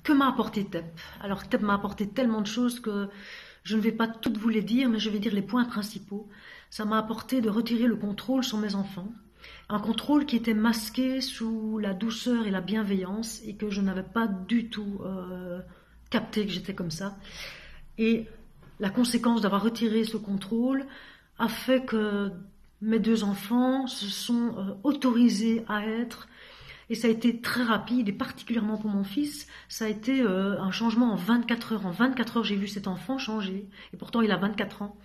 Que m'a apporté TEP? Alors TEP m'a apporté tellement de choses que je ne vais pas toutes vous les dire, mais je vais dire les points principaux. Ça m'a apporté de retirer le contrôle sur mes enfants. Un contrôle qui était masqué sous la douceur et la bienveillance et que je n'avais pas du tout capté que j'étais comme ça. Et la conséquence d'avoir retiré ce contrôle a fait que mes deux enfants se sont autorisés à être, et ça a été très rapide, et particulièrement pour mon fils, ça a été un changement en 24 heures. En 24 heures, j'ai vu cet enfant changer, et pourtant il a 24 ans.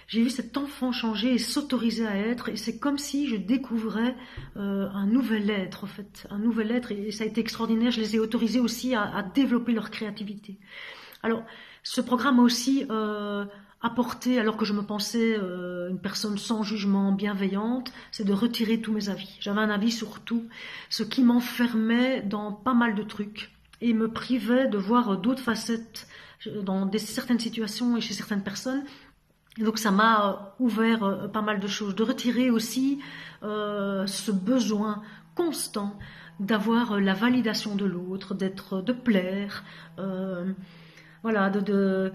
J'ai vu cet enfant changer et s'autoriser à être, et c'est comme si je découvrais un nouvel être, en fait, un nouvel être, et ça a été extraordinaire. Je les ai autorisés aussi à développer leur créativité. Alors, ce programme m'a aussi apporté, alors que je me pensais une personne sans jugement, bienveillante, c'est de retirer tous mes avis. J'avais un avis sur tout, ce qui m'enfermait dans pas mal de trucs et me privait de voir d'autres facettes dans certaines situations et chez certaines personnes. Et donc ça m'a ouvert pas mal de choses, de retirer aussi ce besoin constant d'avoir la validation de l'autre, de plaire, voilà, de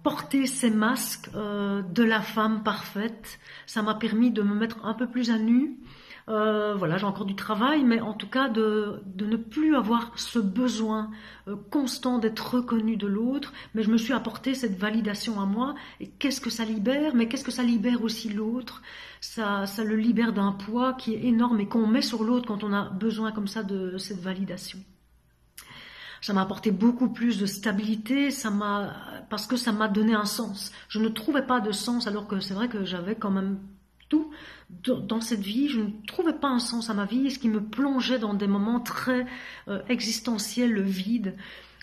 porter ces masques de la femme parfaite. Ça m'a permis de me mettre un peu plus à nu. Voilà, j'ai encore du travail, mais en tout cas de ne plus avoir ce besoin constant d'être reconnu de l'autre, mais je me suis apporté cette validation à moi. Et qu'est-ce que ça libère? Mais qu'est-ce que ça libère aussi l'autre? Ça le libère d'un poids qui est énorme et qu'on met sur l'autre quand on a besoin comme ça de cette validation. Ça m'a apporté beaucoup plus de stabilité, parce que ça m'a donné un sens. Je ne trouvais pas de sens, alors que c'est vrai que j'avais quand même tout dans cette vie. Je ne trouvais pas un sens à ma vie, ce qui me plongeait dans des moments très existentiels, vides,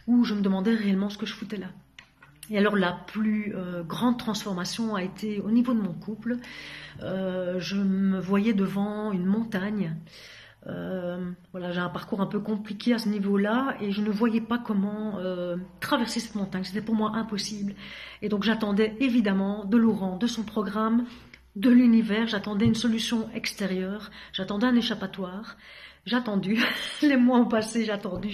où je me demandais réellement ce que je foutais là. Et alors la plus grande transformation a été au niveau de mon couple. Je me voyais devant une montagne. Voilà, j'ai un parcours un peu compliqué à ce niveau-là et je ne voyais pas comment traverser cette montagne. C'était pour moi impossible. Et donc j'attendais évidemment de Laurent, de son programme, de l'univers. J'attendais une solution extérieure. J'attendais un échappatoire. J'ai attendu. Les mois ont passé, j'ai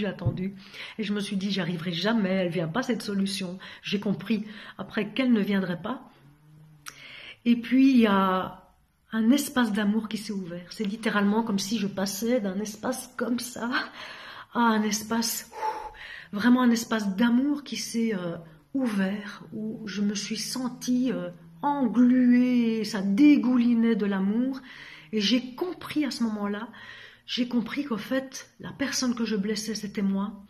attendu. Et je me suis dit, j'y arriverai jamais. Elle vient pas cette solution. J'ai compris après qu'elle ne viendrait pas. Et puis il y a un espace d'amour qui s'est ouvert. C'est littéralement comme si je passais d'un espace comme ça à un espace, vraiment un espace d'amour qui s'est ouvert, où je me suis sentie engluée, ça dégoulinait de l'amour. Et j'ai compris à ce moment-là, j'ai compris qu'en fait, la personne que je blessais, c'était moi,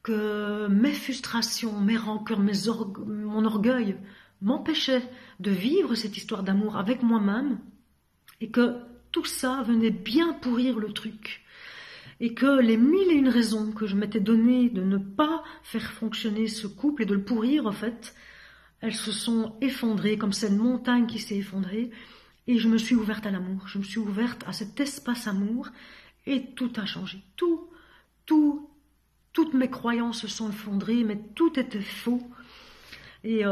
que mes frustrations, mes rancœurs, mon orgueil m'empêchaient de vivre cette histoire d'amour avec moi-même, et que tout ça venait bien pourrir le truc, et que les 1001 raisons que je m'étais données de ne pas faire fonctionner ce couple et de le pourrir, en fait, elles se sont effondrées, comme cette montagne qui s'est effondrée, et je me suis ouverte à l'amour, je me suis ouverte à cet espace amour, et tout a changé. Toutes mes croyances se sont effondrées, mais tout était faux, et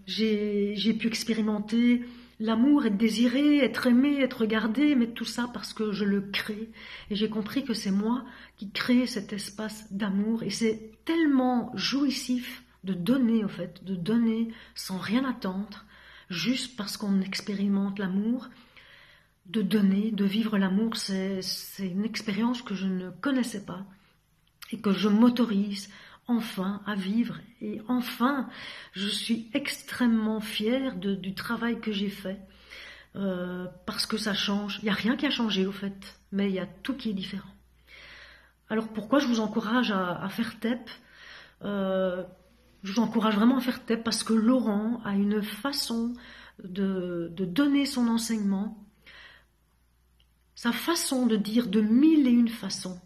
j'ai pu expérimenter l'amour, être désiré, être aimé, être regardé, mais tout ça parce que je le crée. Et j'ai compris que c'est moi qui crée cet espace d'amour. Et c'est tellement jouissif de donner, en fait, de donner sans rien attendre, juste parce qu'on expérimente l'amour. De donner, de vivre l'amour, c'est une expérience que je ne connaissais pas et que je m'autorise enfin à vivre. Et enfin, je suis extrêmement fière du travail que j'ai fait, parce que ça change. Il n'y a rien qui a changé au fait, mais il y a tout qui est différent. Alors pourquoi je vous encourage à faire TEP? Je vous encourage vraiment à faire TEP parce que Laurent a une façon de donner son enseignement, sa façon de dire de 1001 façons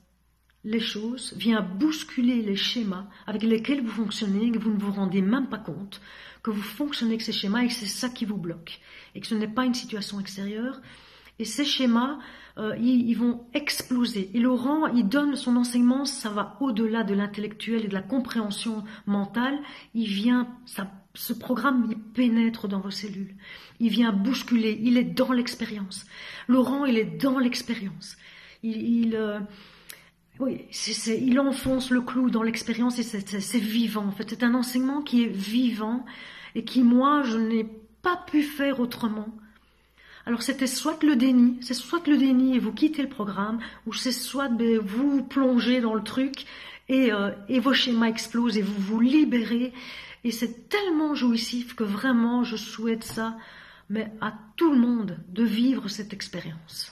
les choses, vient bousculer les schémas avec lesquels vous fonctionnez et que vous ne vous rendez même pas compte que vous fonctionnez avec ces schémas et que c'est ça qui vous bloque et que ce n'est pas une situation extérieure. Et ces schémas, ils vont exploser. Et Laurent, il donne son enseignement, ça va au-delà de l'intellectuel et de la compréhension mentale. Ce programme, il pénètre dans vos cellules. Il vient bousculer, il est dans l'expérience. Laurent, il est dans l'expérience. Oui, il enfonce le clou dans l'expérience et c'est vivant. En fait, c'est un enseignement qui est vivant et qui, moi, je n'ai pas pu faire autrement. Alors c'était soit le déni, c'est soit le déni et vous quittez le programme, ou c'est soit vous plongez dans le truc et vos schémas explosent et vous vous libérez. Et c'est tellement jouissif que vraiment je souhaite ça, mais à tout le monde, de vivre cette expérience.